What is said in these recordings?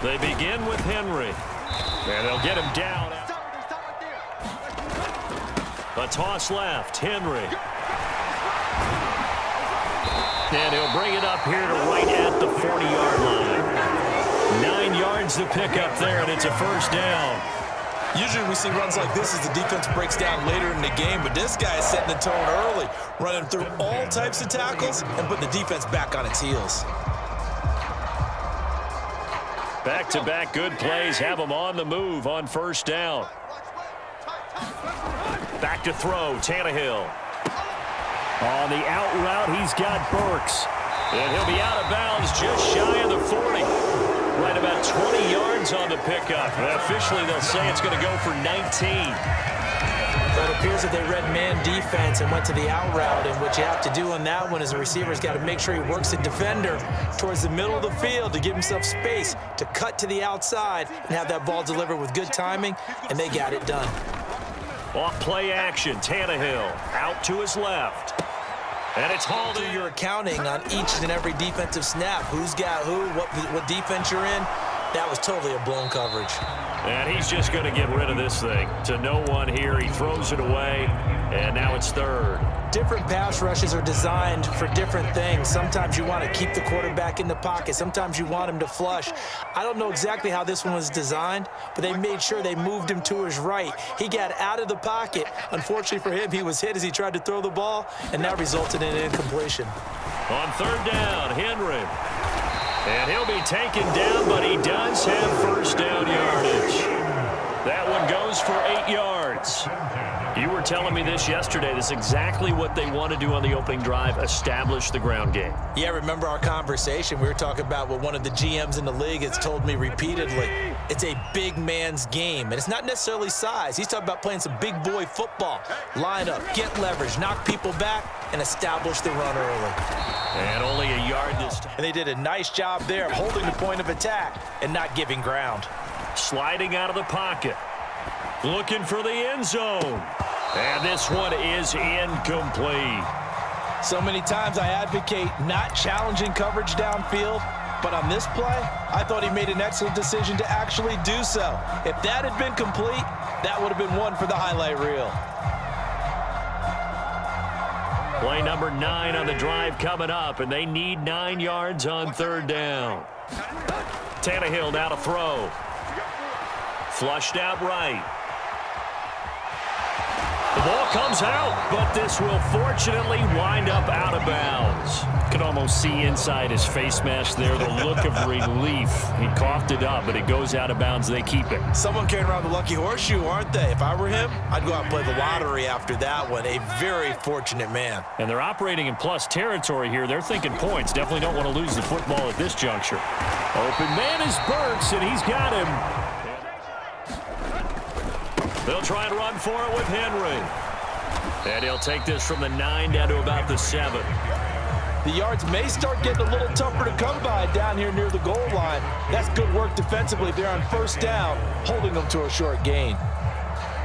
They begin with Henry. And they'll get him down. A toss left. Henry. And he'll bring it up here to right at the 40-yard line. 9 yards to pick up there, and it's a first down. Usually we see runs like this as the defense breaks down later in the game, but this guy is setting the tone early, running through all types of tackles and putting the defense back on its heels. Back-to-back good plays have them on the move on first down. Back to throw, Tannehill. On the out route, he's got Burks. And he'll be out of bounds just shy of the 40. Right about 20 yards on the pickup. And officially, they'll say it's going to go for 19. But it appears that they read man defense and went to the out route. And what you have to do on that one is a receiver's got to make sure he works the defender towards the middle of the field to give himself space to cut to the outside and have that ball delivered with good timing, and they got it done. Off play action, Tannehill out to his left. And it's hauled in. You're accounting on each and every defensive snap. Who's got who, what defense you're in. That was totally a blown coverage. And he's just going to get rid of this thing. To no one here. He throws it away, and now it's third. Different pass rushes are designed for different things. Sometimes you want to keep the quarterback in the pocket. Sometimes you want him to flush. I don't know exactly how this one was designed, but they made sure they moved him to his right. He got out of the pocket. Unfortunately for him, he was hit as he tried to throw the ball, and that resulted in an incompletion. On third down, Henry. And he'll be taken down, but he does have first down yardage. That one goes for 8 yards. You were telling me this yesterday. This is exactly what they want to do on the opening drive, establish the ground game. Yeah, remember our conversation. We were talking about what one of the GMs in the league has told me repeatedly. It's a big man's game, and it's not necessarily size. He's talking about playing some big boy football. Line up, get leverage, knock people back, and establish the run early. And only a yard this time. And they did a nice job there of holding the point of attack and not giving ground. Sliding out of the pocket. Looking for the end zone. And this one is incomplete. So many times I advocate not challenging coverage downfield, but on this play, I thought he made an excellent decision to actually do so. If that had been complete, that would have been one for the highlight reel. Play number 9 on the drive coming up, and they need 9 yards on third down. Tannehill now to throw. Flushed out right. The ball comes out, but this will fortunately wind up out of bounds. You can almost see inside his face mask there the look of relief. He coughed it up, but it goes out of bounds. They keep it. Someone carrying around the lucky horseshoe, aren't they? If I were him, I'd go out and play the lottery after that one. A very fortunate man. And they're operating in plus territory here. They're thinking points. Definitely don't want to lose the football at this juncture. Open man is Burks, and he's got him. They'll try and run for it with Henry. And he'll take this from the 9 down to about the 7. The yards may start getting a little tougher to come by down here near the goal line. That's good work defensively there on first down, holding them to a short gain.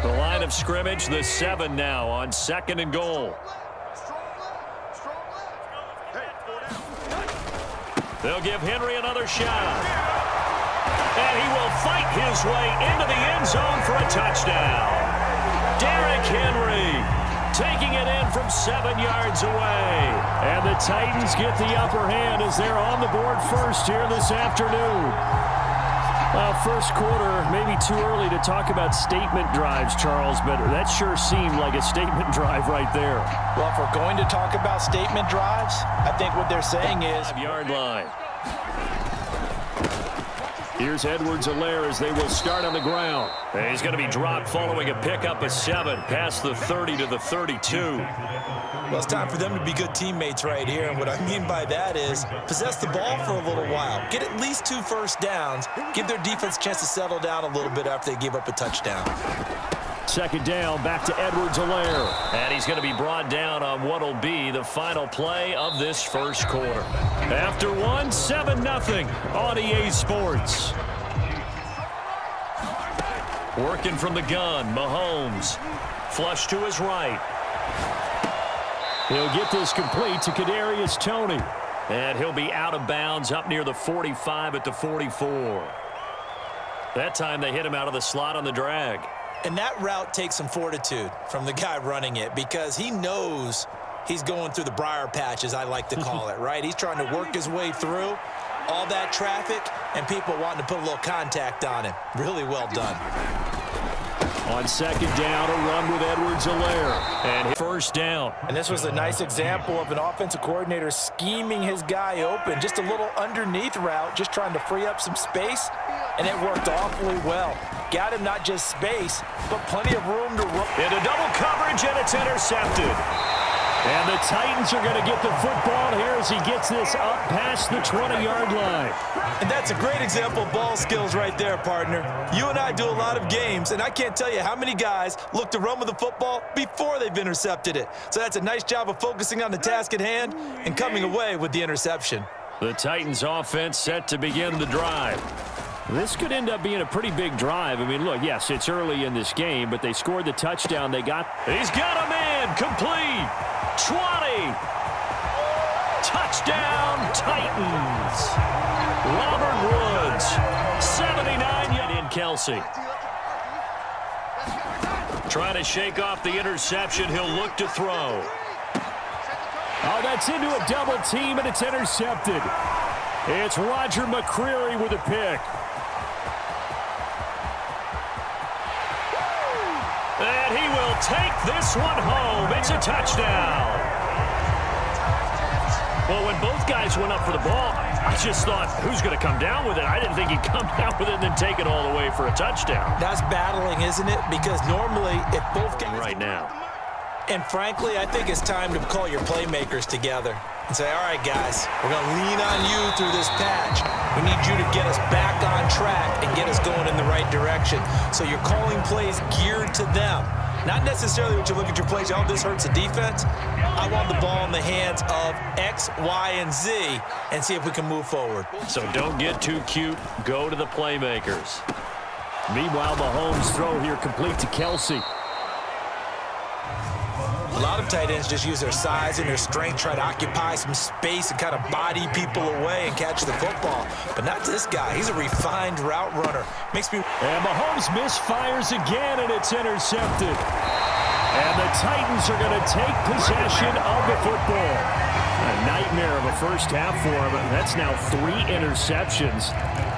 The line of scrimmage, the 7 now on 2nd and goal. They'll give Henry another shot. And he will fight his way into the end zone for a touchdown. Derrick Henry taking it in from 7 yards away. And the Titans get the upper hand as they're on the board first here this afternoon. First quarter, maybe too early to talk about statement drives, Charles, but that sure seemed like a statement drive right there. Well, if we're going to talk about statement drives, I think what they're saying is 5-yard line. Here's Edwards-Helaire as they will start on the ground. And he's going to be dropped following a pickup of 7 past the 30 to the 32. Well, it's time for them to be good teammates right here. And what I mean by that is possess the ball for a little while. Get at least 2 first downs. Give their defense a chance to settle down a little bit after they give up a touchdown. 2nd down, back to Edwards-Helaire. And he's going to be brought down on what will be the final play of this first quarter. After 1, 7-0 on EA Sports. Working from the gun, Mahomes. Flush to his right. He'll get this complete to Kadarius Toney. And he'll be out of bounds up near the 45 at the 44. That time they hit him out of the slot on the drag. And that route takes some fortitude from the guy running it because he knows he's going through the briar patch, as I like to call it, right? He's trying to work his way through all that traffic and people wanting to put a little contact on him. Really well done. On second down, a run with Edwards-Helaire. And first down. And this was a nice example of an offensive coordinator scheming his guy open. Just a little underneath route, just trying to free up some space, and it worked awfully well. Got him not just space, but plenty of room to run. Into double coverage, and it's intercepted. And the Titans are going to get the football here as he gets this up past the 20-yard line. And that's a great example of ball skills right there, partner. You and I do a lot of games, and I can't tell you how many guys look to run with the football before they've intercepted it. So that's a nice job of focusing on the task at hand and coming away with the interception. The Titans offense set to begin the drive. This could end up being a pretty big drive. I mean, look, yes, it's early in this game, but they scored the touchdown. He's got him in, complete. 20. Touchdown, Titans. Robert Woods, 79 in Kelsey. Trying to shake off the interception. He'll look to throw. Oh, that's into a double team, and it's intercepted. It's Roger McCreary with a pick. And he will take this one home. It's a touchdown. Well, when both guys went up for the ball, I just thought, who's going to come down with it? I didn't think he'd come down with it and then take it all the way for a touchdown. That's battling, isn't it? Because normally, if both guys... Right now. And frankly, I think it's time to call your playmakers together and say, all right, guys, we're going to lean on you through this patch. We need you to get us back on track and get us going in the right direction. So you're calling plays geared to them. Not necessarily what you look at your plays, oh, this hurts the defense. I want the ball in the hands of X, Y, and Z and see if we can move forward. So don't get too cute. Go to the playmakers. Meanwhile, Mahomes' throw here complete to Kelsey. A lot of tight ends just use their size and their strength, try to occupy some space and kind of body people away and catch the football. But not this guy. He's a refined route runner. Makes me... And Mahomes misfires again, and it's intercepted. And the Titans are going to take possession of the football. A nightmare of a first half for him. That's now 3 interceptions.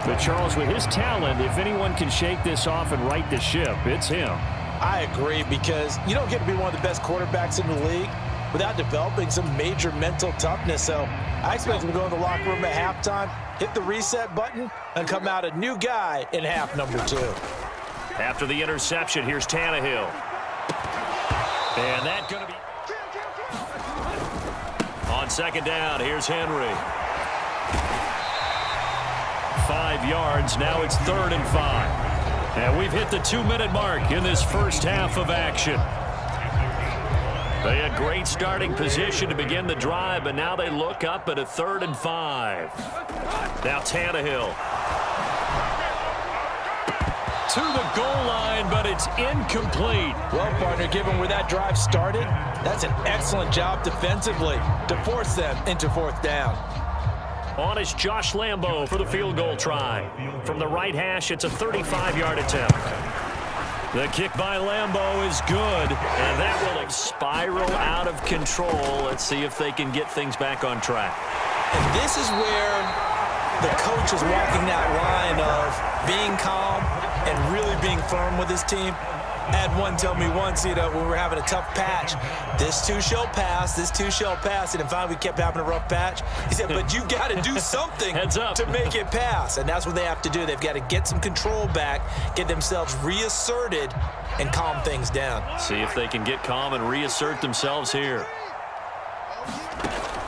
But Charles, with his talent, if anyone can shake this off and right the ship, it's him. I agree, because you don't get to be one of the best quarterbacks in the league without developing some major mental toughness. So I expect him to go in the locker room at halftime, hit the reset button, and come out a new guy in half number 2. After the interception, here's Tannehill. And that's going to be... On second down, here's Henry. 5 yards, now it's 3rd and 5. And we've hit the 2-minute mark in this first half of action. They had great starting position to begin the drive, but now they look up at a 3rd and 5. Now Tannehill. To the goal line, but it's incomplete. Well, partner, given where that drive started, that's an excellent job defensively to force them into 4th down. On is Josh Lambo for the field goal try. From the right hash, it's a 35-yard attempt. The kick by Lambo is good, and that will spiral out of control. Let's see if they can get things back on track. And this is where the coach is walking that line of being calm and really being firm with his team. I had one tell me once, when we were having a tough patch, this too shall pass, this too shall pass, and finally we kept having a rough patch. He said, but you got to do something to make it pass, and that's what they have to do. They've got to get some control back, get themselves reasserted, and calm things down. See if they can get calm and reassert themselves here.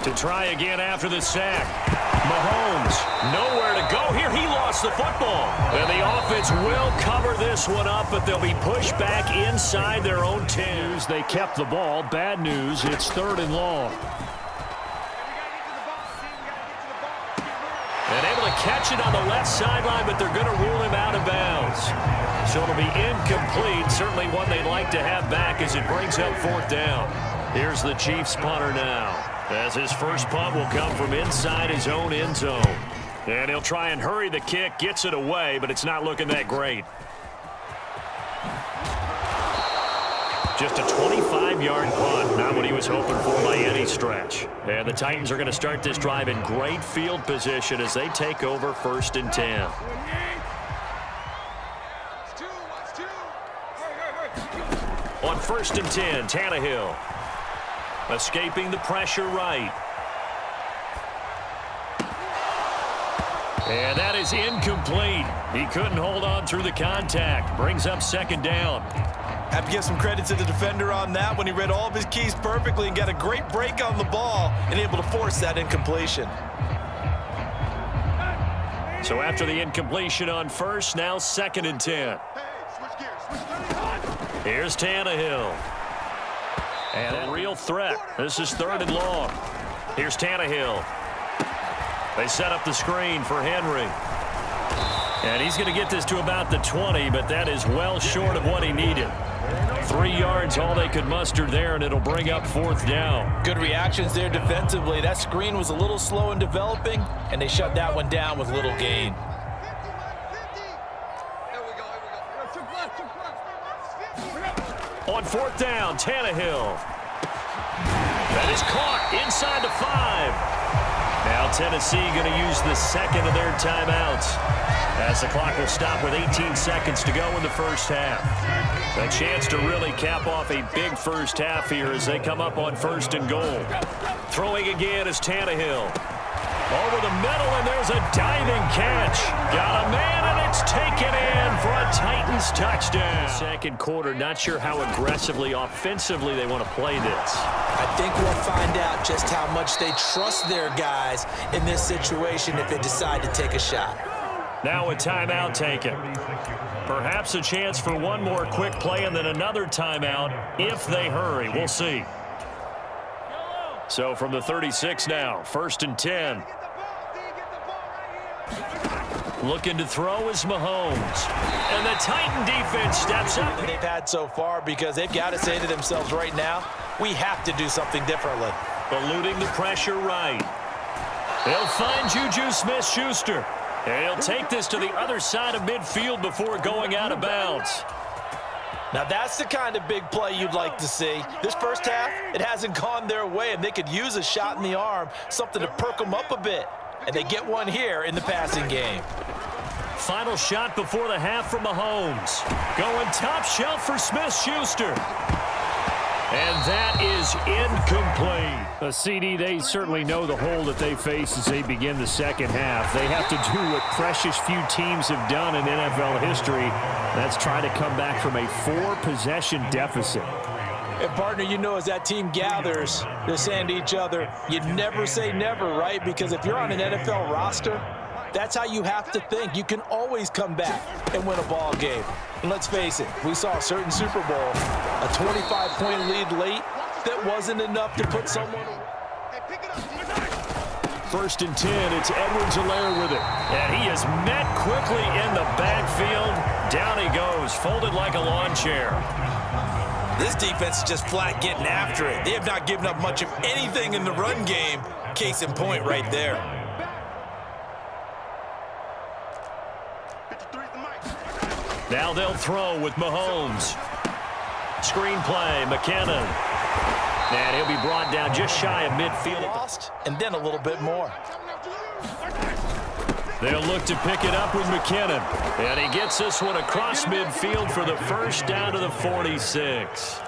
To try again after the sack. Mahomes, nowhere to go here. He lost the football. And the offense will cover this one up, but they'll be pushed back inside their own 10. They kept the ball. Bad news, it's 3rd and long. And able to catch it on the left sideline, but they're going to rule him out of bounds. So it'll be incomplete. Certainly one they'd like to have back as it brings up 4th down. Here's the Chiefs punter now, as his first punt will come from inside his own end zone. And he'll try and hurry the kick, gets it away, but it's not looking that great. Just a 25-yard punt, not what he was hoping for by any stretch. And the Titans are going to start this drive in great field position as they take over 1st and 10. On 1st and 10, Tannehill. Escaping the pressure right. And that is incomplete. He couldn't hold on through the contact. Brings up 2nd down. Have to give some credit to the defender on that when he read all of his keys perfectly and got a great break on the ball and able to force that incompletion. So after the incompletion on 1st, now 2nd and 10. Here's Tannehill. And a real threat. This is 3rd and long. Here's Tannehill. They set up the screen for Henry. And he's going to get this to about the 20, but that is well short of what he needed. 3 yards, all they could muster there, and it'll bring up 4th down. Good reactions there defensively. That screen was a little slow in developing, and they shut that one down with little gain. On 4th down, Tannehill. That is caught inside the 5. Now Tennessee going to use the 2nd of their timeouts as the clock will stop with 18 seconds to go in the 1st half. A chance to really cap off a big 1st half here as they come up on 1st and goal. Throwing again is Tannehill. Over the middle, and there's a diving catch. Got a man, and it's taken in for a Titans touchdown. 2nd quarter, not sure how aggressively, offensively they want to play this. I think we'll find out just how much they trust their guys in this situation if they decide to take a shot. Now a timeout taken. Perhaps a chance for one more quick play and then another timeout if they hurry. We'll see. So from the 36 now, 1st and 10. Looking to throw is Mahomes. And the Titan defense steps up. They've had so far because they've got to say to themselves right now, we have to do something differently. Eluding the pressure right. He'll find Juju Smith-Schuster. And he'll take this to the other side of midfield before going out of bounds. Now that's the kind of big play you'd like to see. This 1st half, it hasn't gone their way, and they could use a shot in the arm, something to perk them up a bit. And they get one here in the passing game. Final shot before the half from Mahomes. Going top shelf for Smith-Schuster. And that is incomplete. CD, they certainly know the hole that they face as they begin the 2nd half. They have to do what precious few teams have done in NFL history. That's try to come back from a 4-possession deficit. And partner, you know, as that team gathers, they're saying to each other, you never say never, right? Because if you're on an NFL roster, that's how you have to think. You can always come back and win a ball game. And let's face it, we saw a certain Super Bowl, a 25-point lead late that wasn't enough to put someone away. 1st and 10, it's Edwards-Helaire with it. And he is met quickly in the backfield. Down he goes, folded like a lawn chair. This defense is just flat getting after it. They have not given up much of anything in the run game. Case in point right there. Now they'll throw with Mahomes. Screenplay, McKinnon. And he'll be brought down just shy of midfield. And then a little bit more. They'll look to pick it up with McKinnon. And he gets this one across midfield for the 1st down to the 46.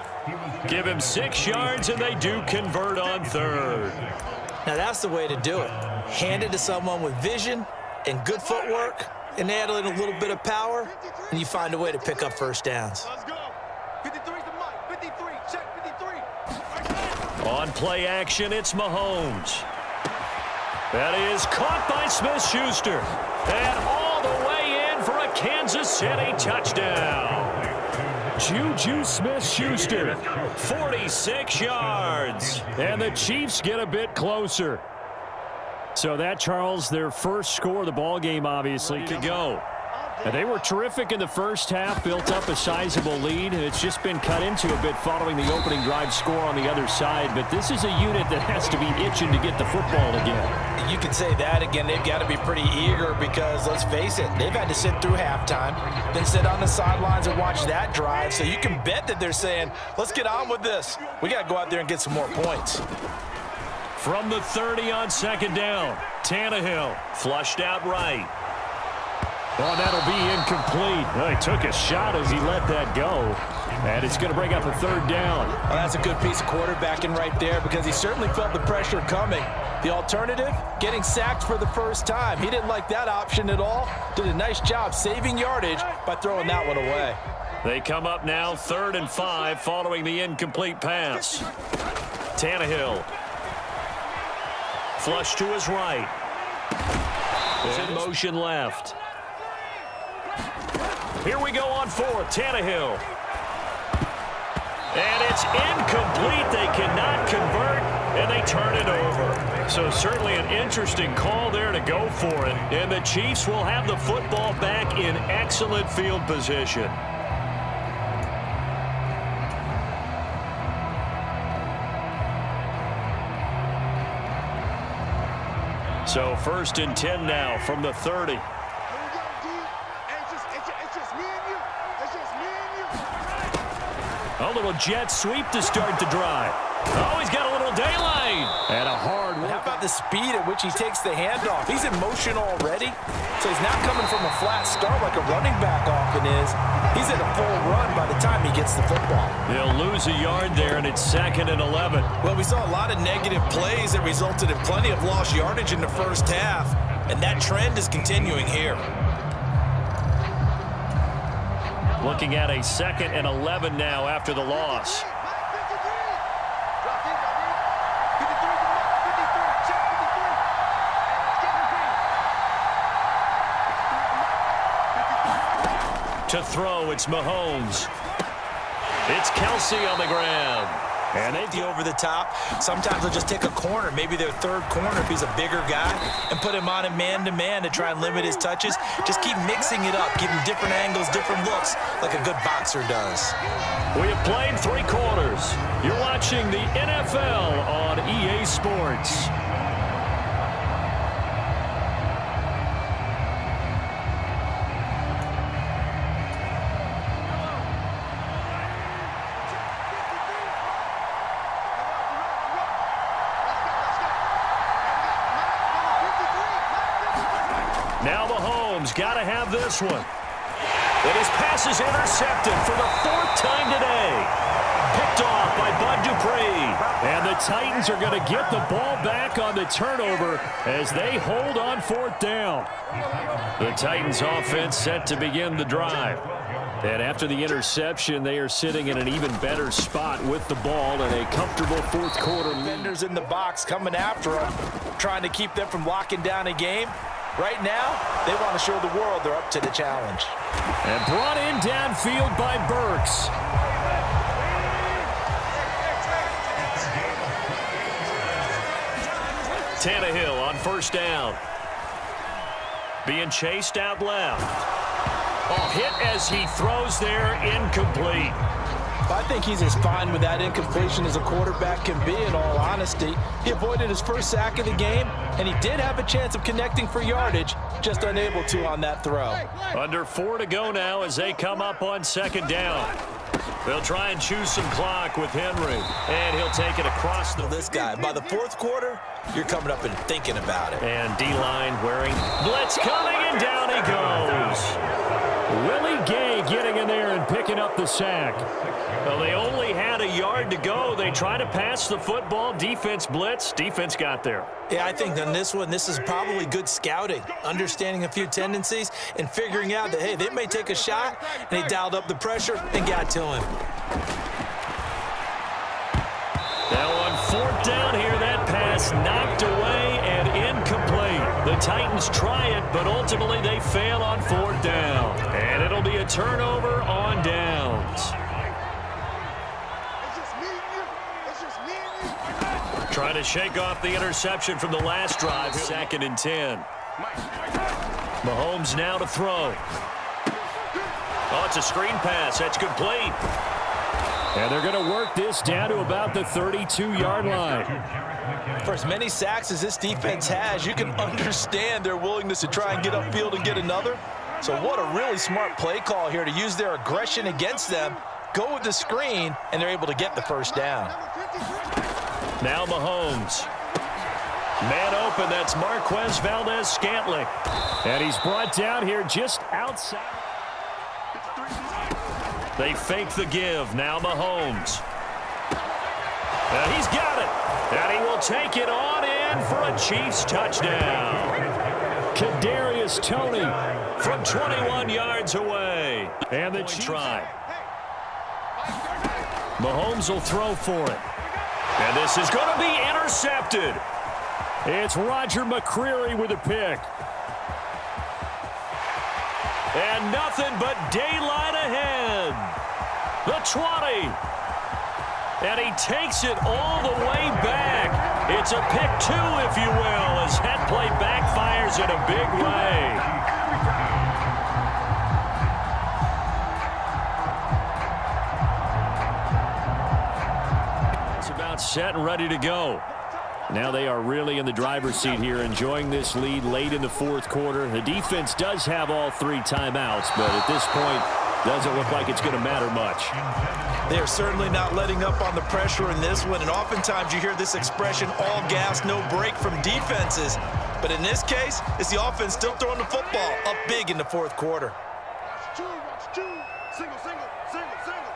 Give him 6 yards, and they do convert on 3rd. Now that's the way to do it. Hand it to someone with vision and good footwork, and add in a little bit of power, and you find a way to pick up 1st downs. Let's go. 53's the mic. 53. Check 53. On play action, it's Mahomes. That is caught by Smith-Schuster. And all the way in for a Kansas City touchdown. Juju Smith-Schuster, 46 yards. And the Chiefs get a bit closer. So that, Charles, their first score of the ball game, obviously. To go. And they were terrific in the first half, built up a sizable lead, and it's just been cut into a bit following the opening drive score on the other side. But this is a unit that has to be itching to get the football again. You can say that again. They've got to be pretty eager because, let's face it, they've had to sit through halftime, then sit on the sidelines and watch that drive. So you can bet that they're saying, let's get on with this. We got to go out there and get some more points. From the 30 on second down, Tannehill flushed out right. Oh, that'll be incomplete. Well, he took a shot as he let that go. And it's going to bring up a third down. Well, that's a good piece of quarterbacking right there because he certainly felt the pressure coming. The alternative, getting sacked for the first time. He didn't like that option at all. Did a nice job saving yardage by throwing that one away. They come up now 3rd and 5 following the incomplete pass. Tannehill. Flush to his right. In motion left. Here we go on 4th. Tannehill. And it's incomplete. They cannot convert, and they turn it over. So certainly an interesting call there to go for it. And the Chiefs will have the football back in excellent field position. So 1st and 10 now from the 30. A little jet sweep to start the drive. Oh, he's got a little daylight. And a hard one. How about the speed at which he takes the handoff? He's in motion already, so he's not coming from a flat start like a running back often is. He's in a full run by the time he gets the football. They'll lose a yard there, and it's 2nd and 11. Well, we saw a lot of negative plays that resulted in plenty of lost yardage in the first half, and that trend is continuing here. Looking at a 2nd and 11 now after the loss. To throw, it's Mahomes. It's Kelsey on the ground. And they over the top. Sometimes they'll just take a corner, maybe their third corner if he's a bigger guy, and put him on a man-to-man to try and limit his touches. Just keep mixing it up, give him different angles, different looks, like a good boxer does. We have played 3 quarters. You're watching the NFL on EA Sports. Now Mahomes got to have this one. And his pass is intercepted for the 4th time today. Picked off by Bud Dupree. And the Titans are going to get the ball back on the turnover as they hold on 4th down. The Titans offense set to begin the drive. And after the interception, they are sitting in an even better spot with the ball in a comfortable 4th quarter lead. Defenders in the box coming after them, trying to keep them from locking down a game. Right now, they want to show the world they're up to the challenge. And brought in downfield by Burks. Tannehill on 1st down. Being chased out left. Oh, hit as he throws there, incomplete. I think he's as fine with that incompletion as a quarterback can be, in all honesty. He avoided his first sack of the game, and he did have a chance of connecting for yardage, just unable to on that throw. Under 4 to go now as they come up on 2nd down. They'll try and choose some clock with Henry, and he'll take it across the... This guy, by the 4th quarter, you're coming up and thinking about it. And D-line wearing blitz coming, and down he goes. Willie Gay getting in there and picking up the sack. Well, they only had a yard to go. They try to pass the football. Defense blitz. Defense got there. Yeah, I think on this one, this is probably good scouting, understanding a few tendencies and figuring out that, hey, they may take a shot, and they dialed up the pressure and got to him. Now on 4th down here, that pass knocked away and incomplete. The Titans try it, but ultimately they fail on 4th down. And it'll be a turnover on downs. Trying to shake off the interception from the last drive. 2nd and 10. Mahomes now to throw. Oh, it's a screen pass. That's complete. And they're going to work this down to about the 32-yard line. For as many sacks as this defense has, you can understand their willingness to try and get upfield and get another. So what a really smart play call here to use their aggression against them, go with the screen, and they're able to get the first down. Now Mahomes. Man open, that's Marquez Valdez-Scantling. And he's brought down here just outside. They fake the give. Now Mahomes. And he's got it. And he will take it on in for a Chiefs touchdown. Kadarius Toney From 21 yards away. and the Chiefs Try. Mahomes will throw for it. And this is going to be intercepted. It's Roger McCreary with a pick. And nothing but daylight ahead. The 20. And he takes it all the way back. It's a pick two, if you will, as that play backfires in a big way. It's about set and ready to go. Now they are really in the driver's seat here, enjoying this lead late in the fourth quarter. The defense does have all three timeouts, but at this point, doesn't look like it's going to matter much. They are certainly not letting up on the pressure in this one, and oftentimes you hear this expression, all gas, no break from defenses. But in this case, it's the offense still throwing the football up big in the fourth quarter. Watch two. Single, single, single, single.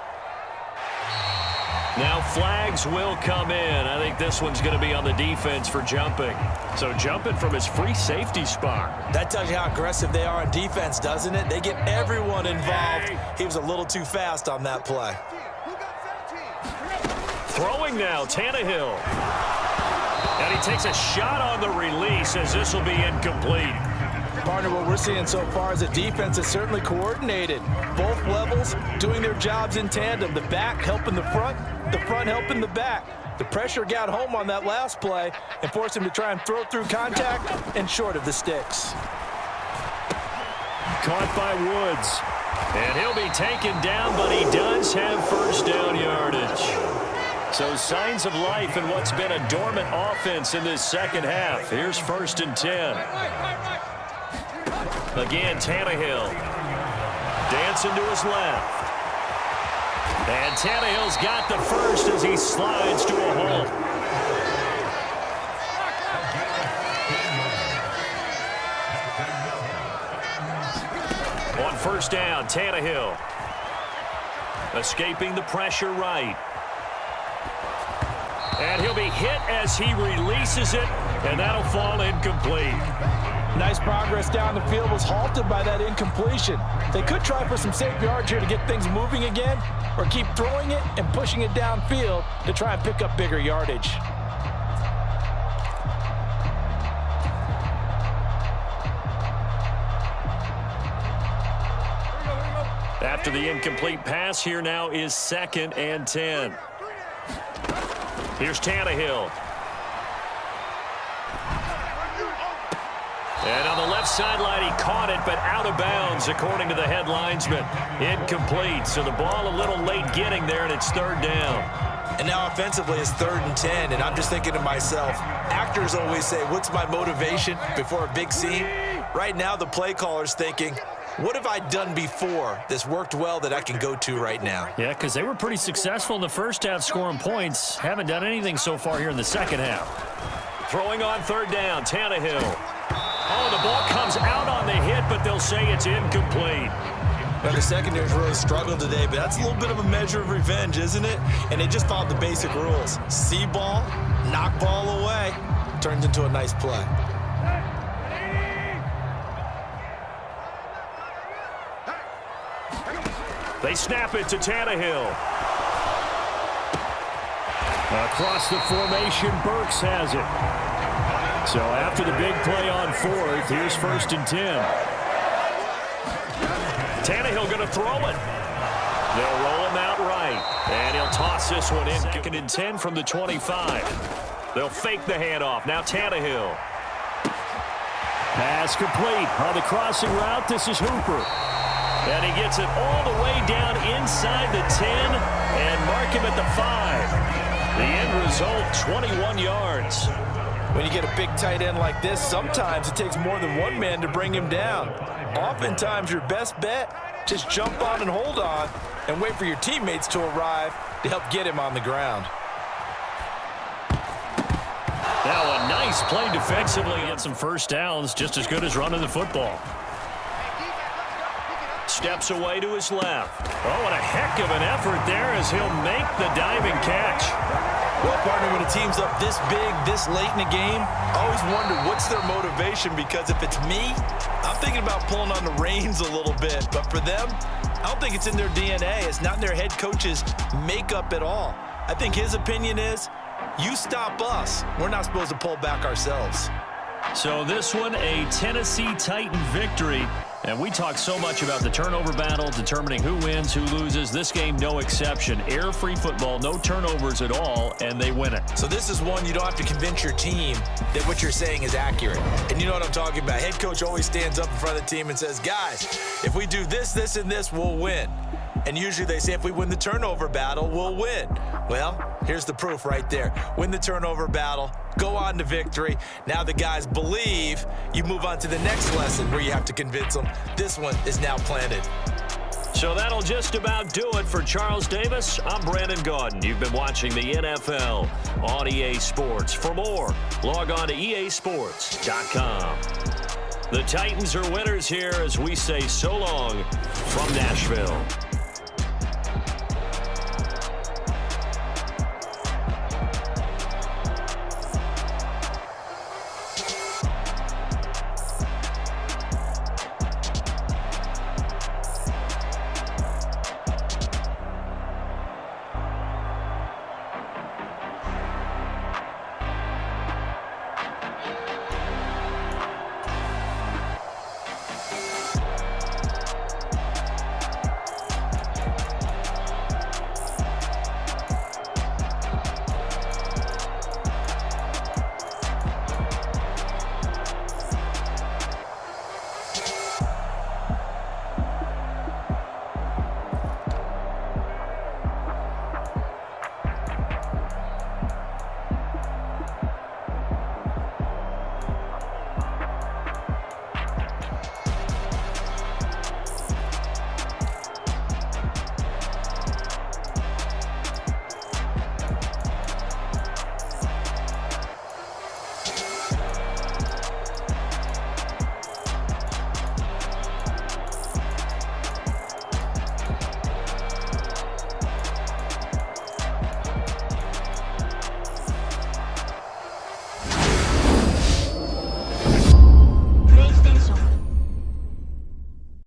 Now flags will come in. I think this one's going to be on the defense for jumping. So jumping from his free safety spot. That tells you how aggressive they are on defense, doesn't it? They get everyone involved. He was a little too fast on that play. Who got 17? Throwing now, Tannehill. And he takes a shot on the release as this will be incomplete. Partner, what we're seeing so far is the defense is certainly coordinated. Both levels doing their jobs in tandem. The back helping the front helping the back. The pressure got home on that last play and forced him to try and throw through contact and short of the sticks. caught by Woods. And he'll be taken down, but he does have first down yardage. So signs of life in what's been a dormant offense in this second half. Here's 1st and 10. Again, Tannehill. Dancing to his left. And Tannehill's got the first as he slides to a halt. On 1st down, Tannehill. Escaping the pressure right. And he'll be hit as he releases it, and that'll fall incomplete. Nice progress down the field, was halted by that incompletion. They could try for some safe yards here to get things moving again, or keep throwing it and pushing it downfield to try and pick up bigger yardage. After the incomplete pass, here now is 2nd and 10. Here's Tannehill. And on the left sideline, he caught it, but out of bounds, according to the head linesman. Incomplete, so the ball a little late getting there, and it's 3rd down. And now offensively it's 3rd and 10, and I'm just thinking to myself, actors always say, what's my motivation before a big scene? Right now the play caller's thinking, what have I done before that's worked well that I can go to right now? Yeah, because they were pretty successful in the first half scoring points. Haven't done anything so far here in the second half. Throwing on 3rd down, Tannehill. Oh, the ball comes out on the hit, but they'll say it's incomplete. Now, the secondary's really struggled today, but that's a little bit of a measure of revenge, isn't it? And they just followed the basic rules. See ball, knock ball away, turns into a nice play. They snap it to Tannehill. Across the formation, Burks has it. So after the big play on 4th, here's 1st and 10. Tannehill going to throw it. They'll roll him out right. And he'll toss this one in. 2nd and 10 from the 25. They'll fake the handoff. Now Tannehill. Pass complete. On the crossing route, this is Hooper. And he gets it all the way down inside the 10 and mark him at the 5. The end result, 21 yards. When you get a big tight end like this, sometimes it takes more than one man to bring him down. Oftentimes, your best bet, just jump on and hold on and wait for your teammates to arrive to help get him on the ground. Now a nice play defensively. Get some first downs, just as good as running the football. Steps away to his left. Oh, and a heck of an effort there as he'll make the diving catch. Well, partner, when a team's up this big, this late in the game, I always wonder what's their motivation, because if it's me, I'm thinking about pulling on the reins a little bit. But for them, I don't think it's in their DNA. It's not in their head coach's makeup at all. I think his opinion is, you stop us. We're not supposed to pull back ourselves. So this one, a Tennessee Titan victory. And we talk so much about the turnover battle, determining who wins, who loses. This game, no exception. Air-free football, no turnovers at all, and they win it. So this is one you don't have to convince your team that what you're saying is accurate. And you know what I'm talking about. Head coach always stands up in front of the team and says, guys, if we do this, this, and this, we'll win. And usually they say if we win the turnover battle, we'll win. Well, here's the proof right there. Win the turnover battle, go on to victory. Now the guys believe. You move on to the next lesson where you have to convince them. This one is now planted. So that'll just about do it for Charles Davis. I'm Brandon Gaudin. You've been watching the NFL on EA Sports. For more, log on to easports.com. The Titans are winners here as we say so long from Nashville.